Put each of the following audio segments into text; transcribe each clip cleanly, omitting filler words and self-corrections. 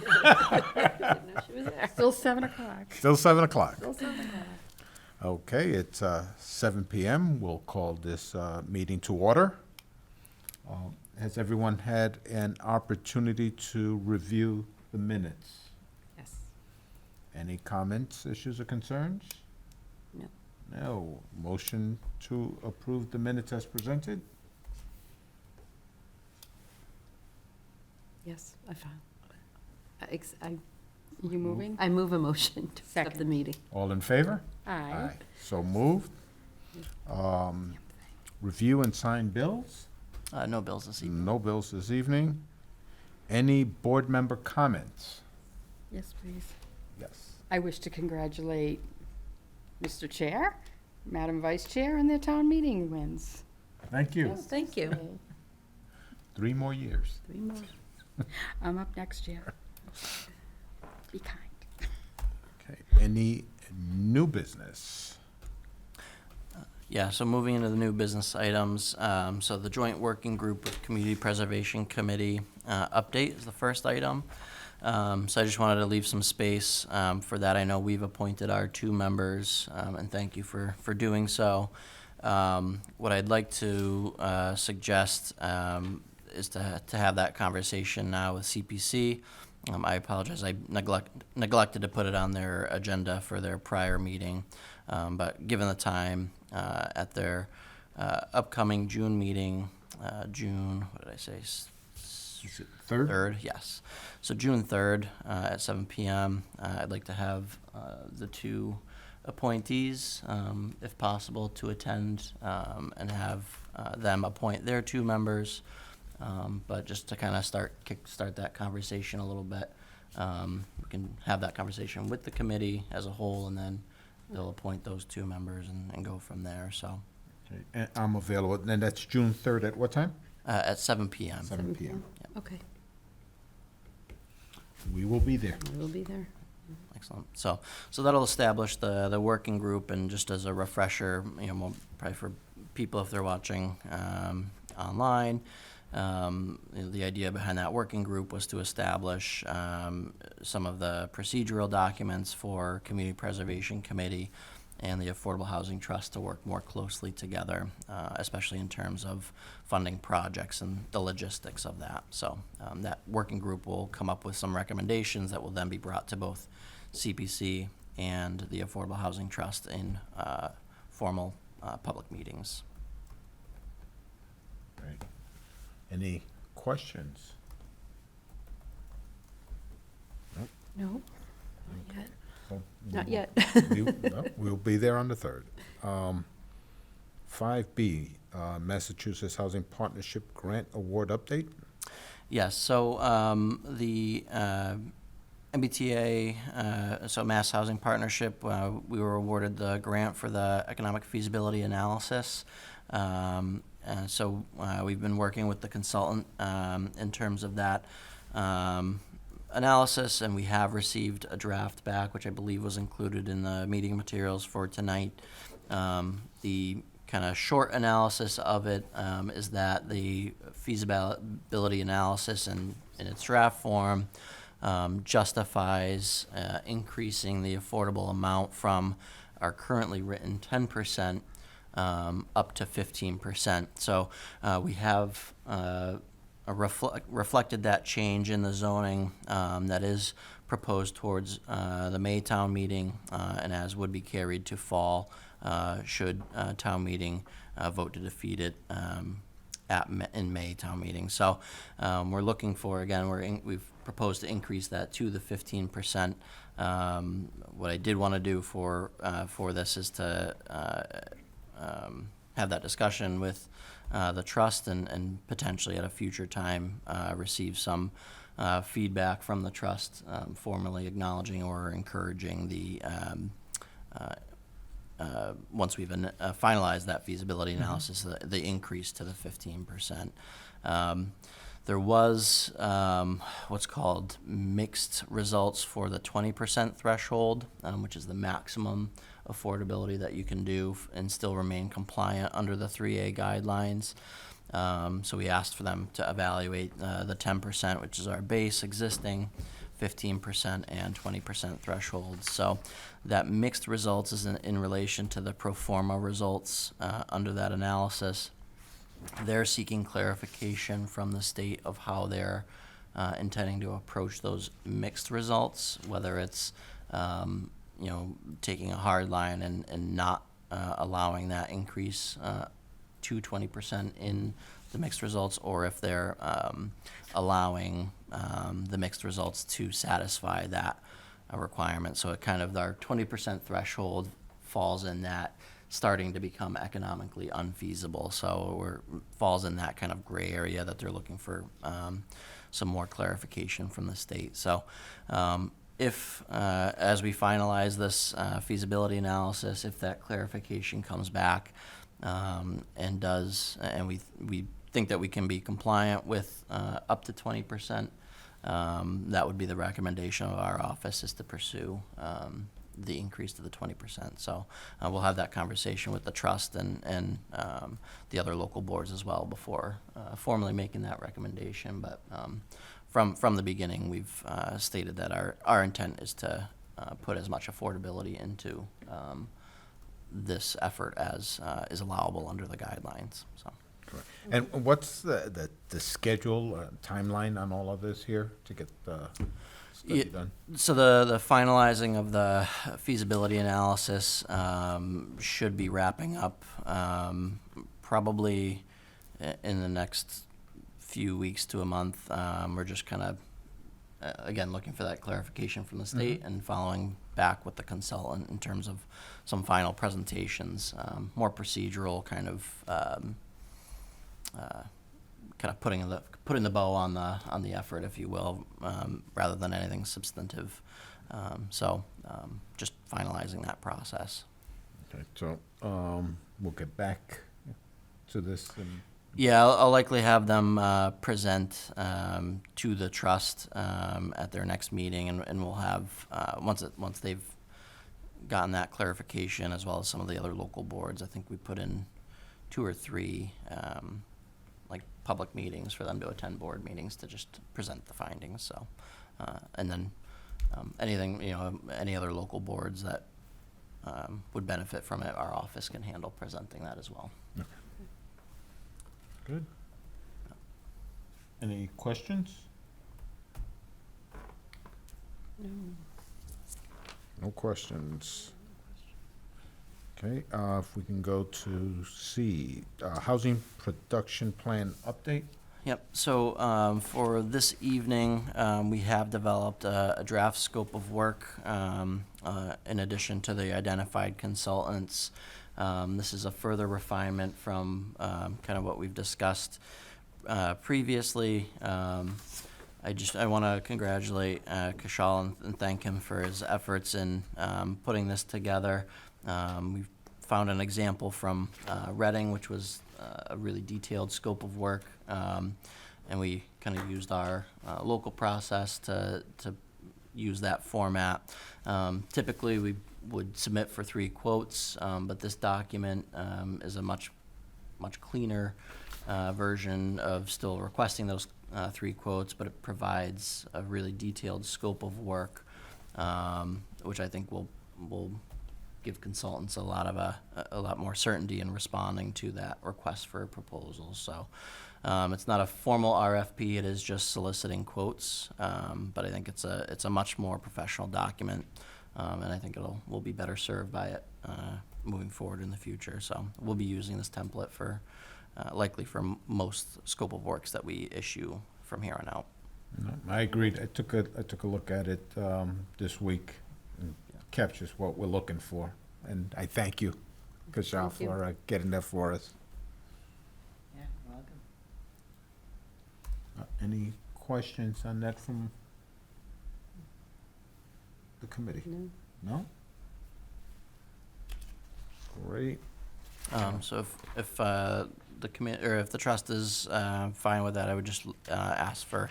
Didn't know she was there. Still 7 o'clock. Still 7 o'clock. Still 7 o'clock. Okay, it's 7 p.m. We'll call this meeting to order. Has everyone had an opportunity to review the minutes? Yes. Any comments, issues, or concerns? No. No. Motion to approve the minutes as presented? Yes, I found. You moving? I move a motion to accept the Second. meeting. All in favor? Aye. So moved. Review and sign bills? No bills this evening. No bills this evening. Any board member comments? Yes, please. Yes. I wish to congratulate Mr. Chair, Madam Vice Chair, and their town meeting wins. Thank you. Yes, thank you. 3 more years. 3 more. I'm up next year. Be kind. Okay. Any new business? Yeah, so moving into the new business items, so the joint working group with Community Preservation Committee update is the first item. So I just wanted to leave some space for that. I know we've appointed our 2 members, and thank you for doing so. What I'd like to suggest is to have that conversation now with CPC. I apologize, I neglected to put it on their agenda for their prior meeting, but given the time at their upcoming June meeting, June, what did I say? Is it 3rd? 3rd, yes. So June 3rd at 7 p.m., I'd like to have the 2 appointees, if possible, to attend and have them appoint their 2 members. But just to kind of kickstart that conversation a little bit, we can have that conversation with the committee as a whole, and then they'll appoint those 2 members and go from there. So Okay. And I'm available. And that's June 3rd at what time? at 7 p.m. 7 p.m. Okay, We will be there. I will be there. Excellent. So that'll establish the working group, and just as a refresher, probably for people if they're watching online, the idea behind that working group was to establish some of the procedural documents for Community Preservation Committee and the Affordable Housing Trust to work more closely together, especially in terms of funding projects and the logistics of that. So that working group will come up with some recommendations that will then be brought to both CPC and the Affordable Housing Trust in formal public meetings. Right. Any questions? No, not yet. So Not yet. We'll be there on the 3rd. 5B, Massachusetts Housing Partnership Grant Award Update. Yes, so the MBTA, so Mass Housing Partnership, we were awarded the grant for the economic feasibility analysis. So we've been working with the consultant in terms of that analysis, and we have received a draft back, which I believe was included in the meeting materials for tonight. The kind of short analysis of it is that the feasibility analysis in its draft form justifies increasing the affordable amount from our currently written 10% up to 15%. So we have reflected that change in the zoning that is proposed towards the May town meeting, and as would be carried to fall should town meeting vote to defeat it in May town meeting. So we're looking for, again, we've proposed to increase that to the 15%. What I did want to do for this is to have that discussion with the trust and potentially at a future time receive some feedback from the trust, formally acknowledging or encouraging the once we've finalized that feasibility analysis, the increase to the 15%. There was what's called mixed results for the 20% threshold, which is the maximum affordability that you can do and still remain compliant under the 3A guidelines. So we asked for them to evaluate the 10%, which is our base existing 15% and 20% thresholds. So that mixed results is in relation to the pro forma results under that analysis. They're seeking clarification from the state of how they're intending to approach those mixed results, whether it's taking a hard line and not allowing that increase to 20% in the mixed results, or if they're allowing the mixed results to satisfy that requirement. So it kind of, our 20% threshold falls in that starting to become economically unfeasible. So falls in that kind of gray area that they're looking for some more clarification from the state. So if, as we finalize this feasibility analysis, if that clarification comes back and we think that we can be compliant with up to 20%, that would be the recommendation of our office, is to pursue the increase to the 20%. So we'll have that conversation with the trust and the other local boards as well before formally making that recommendation. But from the beginning, we've stated that our intent is to put as much affordability into this effort as is allowable under the guidelines. So. Correct. And what's the schedule, timeline on all of this here to get the study done? So the finalizing of the feasibility analysis should be wrapping up probably in the next few weeks to a month. We're just kind of, again, looking for that clarification from the state and following back with the consultant in terms of some final presentations, more procedural kind of putting the bow on the effort, if you will, rather than anything substantive. So just finalizing that process. Okay, so we'll get back to this. Yeah, I'll likely have them present to the trust at their next meeting, and we'll have once they've gotten that clarification, as well as some of the other local boards. I think we put in 2 or 3 public meetings for them to attend board meetings to just present the findings. So, and then any other local boards that would benefit from it, our office can handle presenting that as well. Okay. Good. Any questions? No. No questions. Okay, if we can go to C, housing production plan update. Yep, so for this evening, we have developed a draft scope of work in addition to the identified consultants. This is a further refinement from kind of what we've discussed previously. I want to congratulate Kishal and thank him for his efforts in putting this together. We've found an example from Reading, which was a really detailed scope of work, and we kind of used our local process to use that format. Typically, we would submit for 3 quotes, but this document is a much cleaner version of still requesting those 3 quotes, but it provides a really detailed scope of work, which I think will give consultants a lot more certainty in responding to that request for a proposal. So it's not a formal RFP; it is just soliciting quotes. But I think it's a much more professional document, and I think we'll be better served by it moving forward in the future. So we'll be using this template for likely for most scope of works that we issue from here on out. No, I agreed. I took a look at it this week. And captures what we're looking for, and I thank you, Kishal, Thank you. for getting that for us. Yeah, welcome. Any questions on that from the committee? No. No? Great. So if the committee or if the trust is fine with that, I would just ask for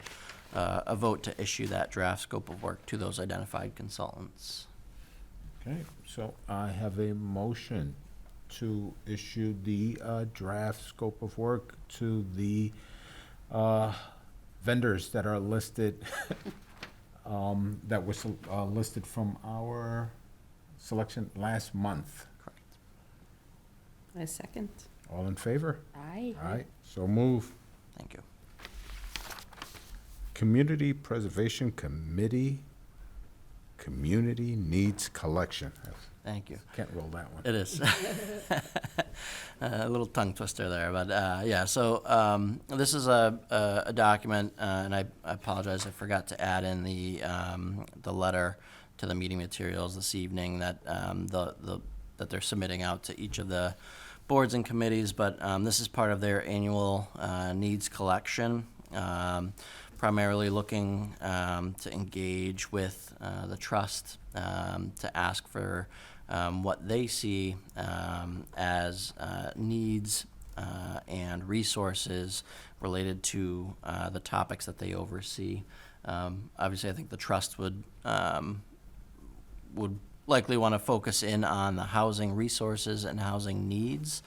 a vote to issue that draft scope of work to those identified consultants. Okay, so I have a motion to issue the draft scope of work to the vendors that are listed that was listed from our selection last month. Correct. I second. All in favor? Aye. Aye, so move. Thank you. Community Preservation Committee, Community Needs Collection. Thank you. Can't roll that one. It is. A little tongue twister there, but yeah, so this is a document, and I apologize, I forgot to add in the letter to the meeting materials this evening that that they're submitting out to each of the boards and committees, but this is part of their annual needs collection, primarily looking to engage with the trust to ask for what they see as needs and resources related to the topics that they oversee. Obviously, I think the trust would likely want to focus in on the housing resources and housing needs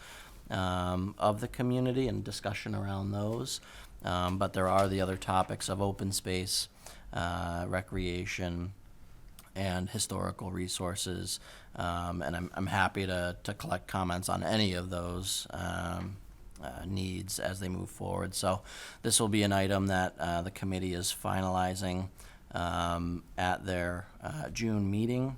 of the community and discussion around those. But there are the other topics of open space, recreation, and historical resources. And I'm happy to collect comments on any of those needs as they move forward. So this will be an item that the committee is finalizing at their June meeting.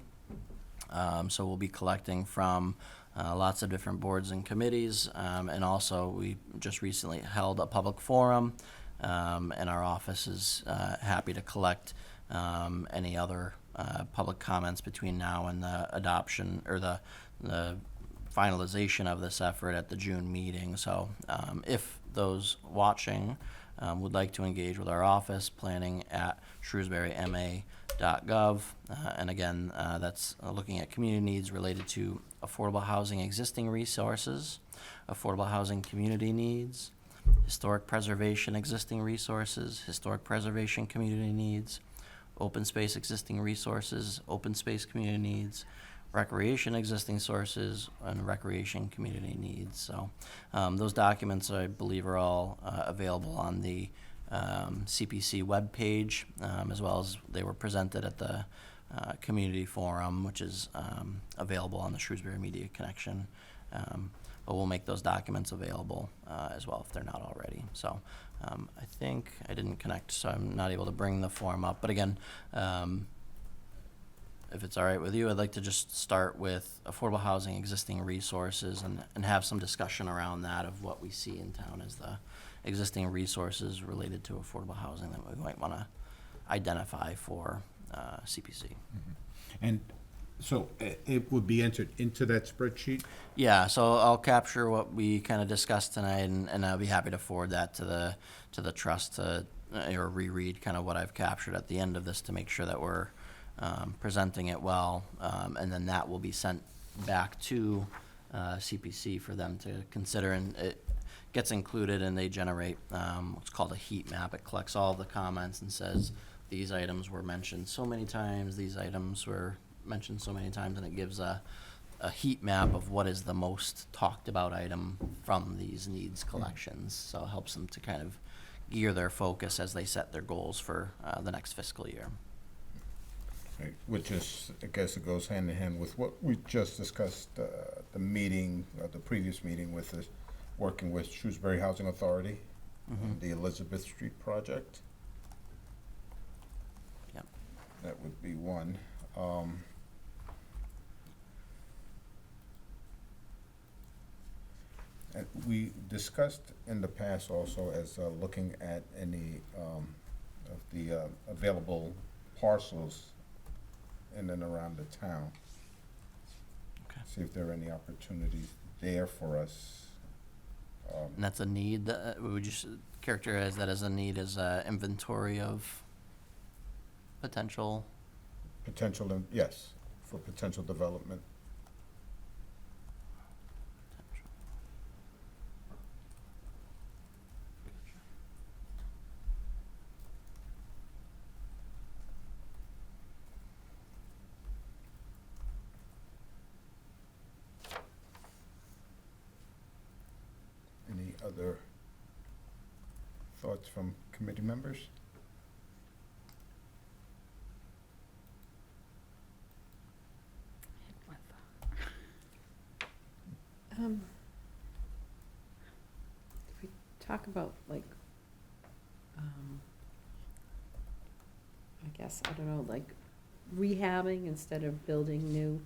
So we'll be collecting from lots of different boards and committees, and also we just recently held a public forum, and our office is happy to collect any other public comments between now and the adoption or the finalization of this effort at the June meeting. So if those watching would like to engage with our office, planning at shrewsburyma.gov. And again, that's looking at community needs related to affordable housing existing resources, affordable housing community needs, historic preservation existing resources, historic preservation community needs, open space existing resources, open space community needs, recreation existing sources, and recreation community needs. So those documents, I believe, are all available on the CPC webpage, as well as they were presented at the community forum, which is available on the Shrewsbury Media Connection. But we'll make those documents available as well if they're not already. So I think I didn't connect, so I'm not able to bring the form up. But again, if it's all right with you, I'd like to just start with affordable housing existing resources and have some discussion around that of what we see in town as the existing resources related to affordable housing that we might want to identify for CPC. Mm-hmm. And so it would be entered into that spreadsheet? Yeah, so I'll capture what we kind of discussed tonight, and I'll be happy to forward that to the trust to or reread kind of what I've captured at the end of this to make sure that we're presenting it well, and then that will be sent back to CPC for them to consider, and it gets included, and they generate what's called a heat map. It collects all the comments and says these items were mentioned so many times, these items were mentioned so many times, and it gives a heat map of what is the most talked about item from these needs collections. So it helps them to kind of gear their focus as they set their goals for the next fiscal year. Right, which is, I guess it goes hand in hand with what we just discussed, the meeting, the previous meeting with the, working with Shrewsbury Housing Authority, on the Elizabeth Street project. Yep. That would be one. And we discussed in the past also as looking at any of the available parcels in and around the town. Okay. See if there are any opportunities there for us. And that's a need. Would you characterize that as a need, as an inventory of potential? Potential, yes, for potential development. Any other thoughts from committee members? talk about like, I guess, I don't know, like rehabbing instead of building new.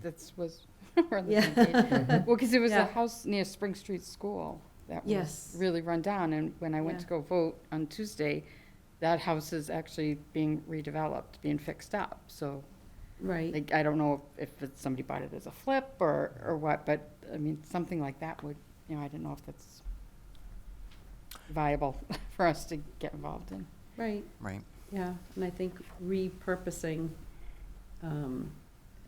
That's was rather Yeah. than, well, because there was a Yeah. house near Spring Street School that was Yes. really run down, and when I went to Yeah. go vote on Tuesday, that house is actually being redeveloped, being fixed up, so, Right, like, I don't know if it's somebody bought it as a flip or what, but, I mean, something like that would, you know, I don't know if that's viable for us to get involved in. right, Right. yeah, and I think repurposing,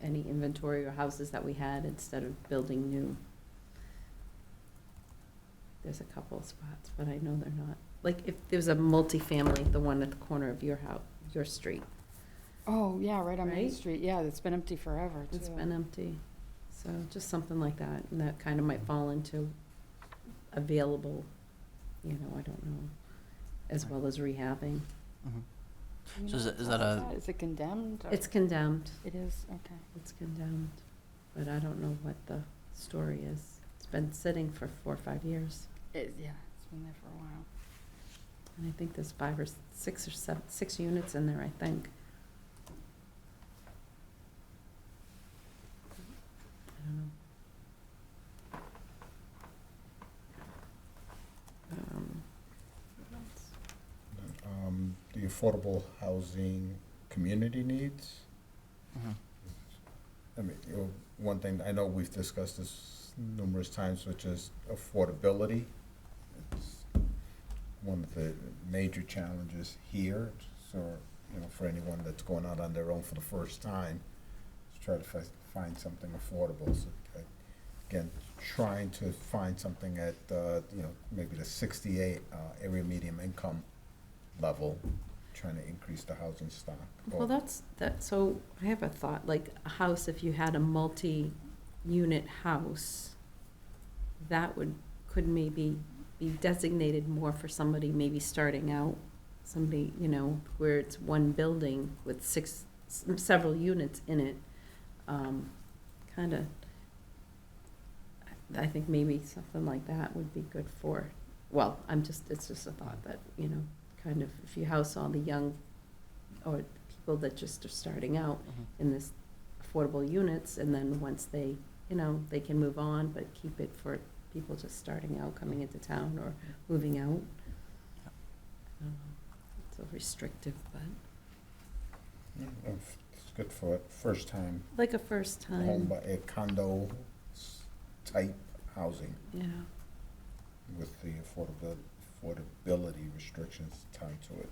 any inventory or houses that we had instead of building new. There's a couple of spots, but I know they're not, like, if there's a multifamily, the one at the corner of your house, your street, Oh, yeah, right on Main Right? Street, yeah, it's been empty forever, too. it's been empty. So just something like that, and that kind of might fall into available, you know, I don't know, as well as rehabbing. Mhm. You So know, is that a- Is it condemned? or- It's condemned, It is, okay. it's condemned, but I don't know what the story is. It's been sitting for 4 or 5 years, Yeah, it's been there for a while. and I think there's 5 or 6 or 7, 6 units in there, I think. I don't know. What else? The affordable housing community needs. Mhm. I mean, you know, one thing, I know we've discussed this numerous times, which is affordability. It's one of the major challenges here, so, you know, for anyone that's going out on their own for the first time, to try to find something affordable. So, again, trying to find something at, you know, maybe the 68 area medium income level, trying to increase the housing stock. Well, so I have a thought, like a house, if you had a multi-unit house, that could maybe be designated more for somebody maybe starting out, somebody, you know, where it's one building with several units in it, kind of, I think maybe something like that would be good for, well, it's just a thought that, you know, kind of, if you house all the young, or people that just are starting out Mhm. in this affordable units, and then once they, you know, they can move on, but keep it for people just starting out, coming into town or moving out. Yep. I don't know, it's so restrictive, but, It's good for first time like a first home, time, a condo type housing yeah. with the affordability restrictions tied to it.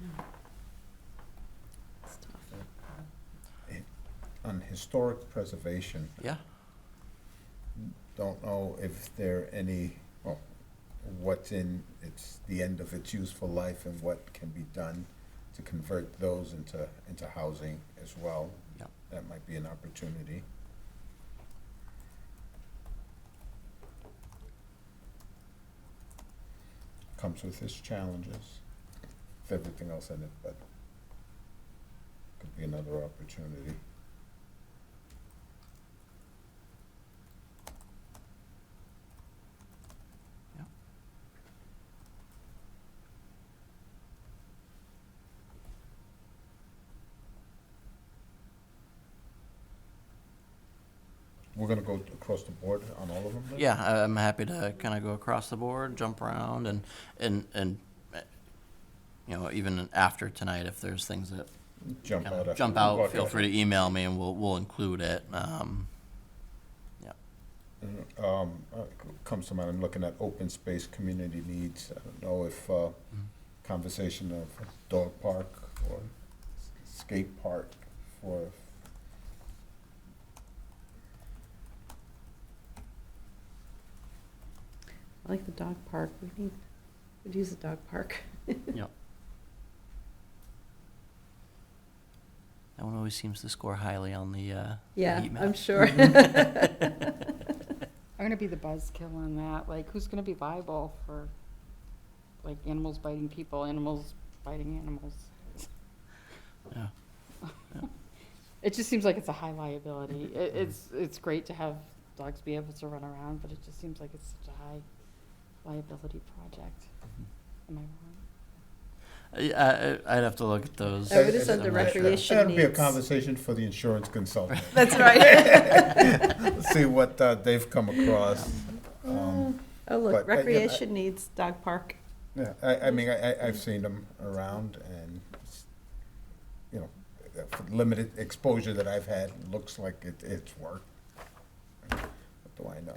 Yeah. It's tough. On historic preservation, Yeah. don't know if there are any, well, what's in the end of its useful life and what can be done to convert those into housing as well. Yep. That might be an opportunity. Comes with its challenges, with everything else in it, but could be another opportunity. Yep. We're gonna go across the board on all of them then? Yeah, I'm happy to kind of go across the board, jump around, and you know, even after tonight, if there's things that Jump kinda out. after- jump out, Okay. feel free to email me and we'll include it. Comes to mind, I'm looking at open space community needs. I don't know if conversation of dog park or skate park for, I like the dog park, we'd use a dog park. Yep. That one always seems to score highly on the Yeah, heat map. I'm sure. I'm gonna be the buzzkill on that, like, who's gonna be liable for, like, animals biting people, animals biting animals? Yeah. It just seems like it's a high liability. It's great to have dogs be able to run around, but it just seems like it's such a high liability project. Am I wrong? I'd have to look at those. Oh, it is under I'm not sure. recreation That'd be a needs. conversation for the insurance consultant. That's right. Let's see what they've come across. Oh, but, look, yeah, recreation needs dog park. Yeah, I mean, I've seen them around, and, you know, for limited exposure that I've had, looks like it's worked. What do I know?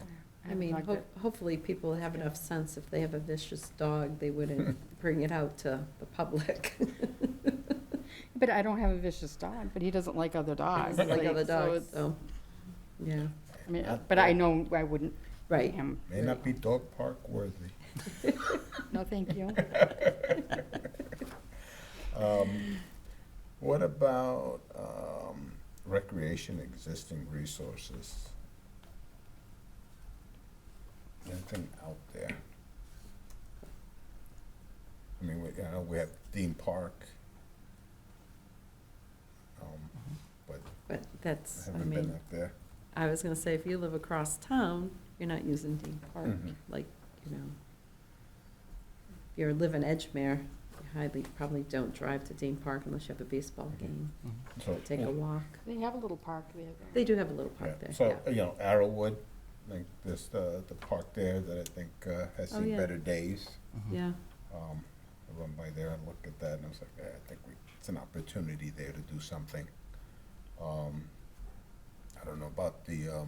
I mean, Like that. hopefully people have enough sense if they have a vicious dog, they wouldn't bring it out to the public. But I don't have a vicious dog, but he doesn't like other dogs. Like other so dogs, it's- so, yeah, I mean, but I know I wouldn't bring right. him. May not be dog park worthy. No, thank you. What about recreation existing resources? Anything out there? I mean, I know we have Dean Park. But But I that's, I haven't been mean, up there. I was gonna say, if you live across town, you're not using Dean Park, Mhm. like, you know. If you live in Edgemere, you highly, probably don't drive to Dean Park unless you have a baseball game, Mhm. So, take a walk. They have a little park there. though. They do have a little yeah, park there, so, yeah. you know, Arrowwood, like this, the park there that I think has Oh, seen yeah. better days. Mhm. Yeah, I run by there and look at that, and I was like, I think it's an opportunity there to do something. I don't know about the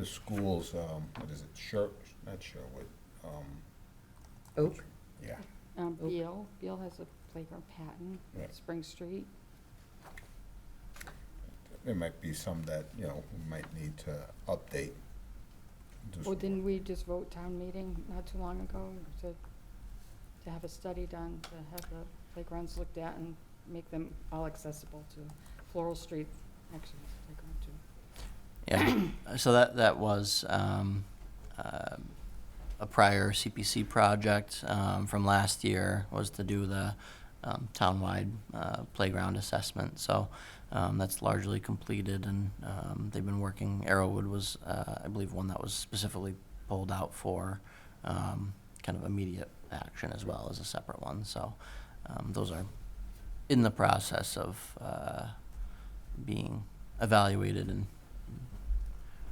schools, what is it, not Sherwood, Oak, yeah. Beale has a playground, Patton, Right. Spring Street. There might be some that, you know, we might need to update. Do Well, some- didn't we just vote town meeting not too long ago to have a study done, to have the playgrounds looked at and make them all accessible to Floral Street, actually, playground too. Yeah, so that was a prior CPC project from last year, was to do the townwide playground assessment. So that's largely completed, and they've been working. Arrowwood was, I believe, one that was specifically pulled out for kind of immediate action as well as a separate one. So those are in the process of being evaluated and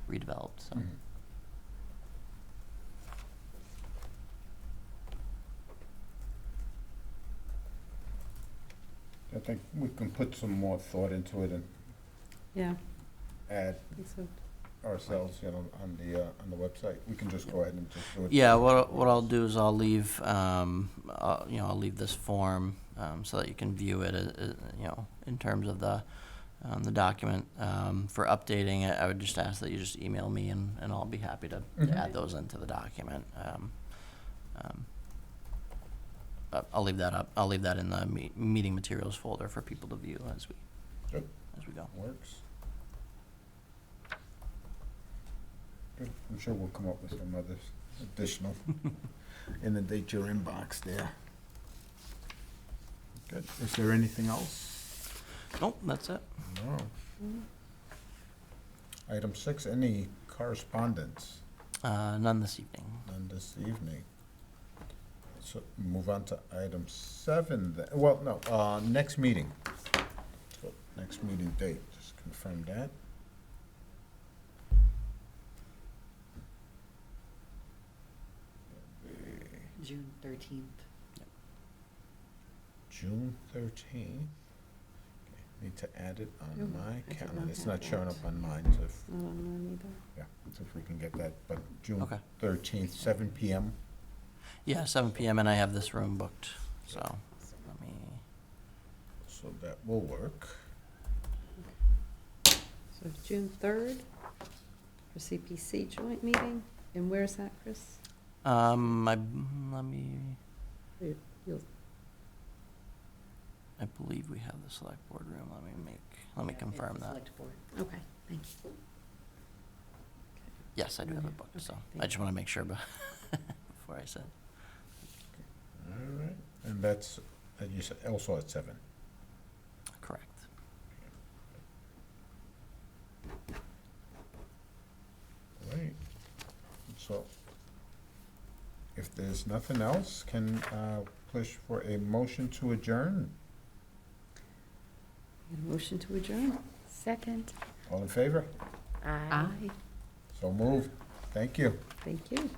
redeveloped. So. Mhm. I think we can put some more thought into it and yeah, add I think so. ourselves, you know, on the website. We can just go ahead and just do it. Yeah, what I'll do is I'll leave, I'll leave this form so that you can view it, in terms of the document. For updating it, I would just ask that you just email me, and I'll be happy to Mhm. add those into the document. But I'll leave that up. I'll leave that in the meeting materials folder for people to view as we Good. go. Works. Good. I'm sure we'll come up with some others additional. Inundate your inbox there. Good. Is there anything else? Nope, that's it. No. Item 6, any correspondence? None this evening. None this evening. So move on to item 7 then. Well, no, next meeting. So, next meeting date, just confirm that. June 13th. June 13th. Need to add it on Oh, my I did calendar. not It's have not showing that. up on mine, so if, Not on mine either. yeah, so if we can get that, but June Okay. 13th, 7 PM. Yeah, 7 p.m. and I have this room booked. So let me. So that will work. So June 3rd for CPC joint meeting, and where's that, Chris? Let me. You'll, I believe we have the select board room. Let me Yeah, confirm it's that. select board. okay, thank you. Yes, I do have Okay, it booked. So okay, I thank just want to make sure before I said. All right, and that's, you said also at 7. Correct. So if there's nothing else, can push for a motion to adjourn. Motion to adjourn? Second. All in favor? Aye. So moved. Thank you. Thank you.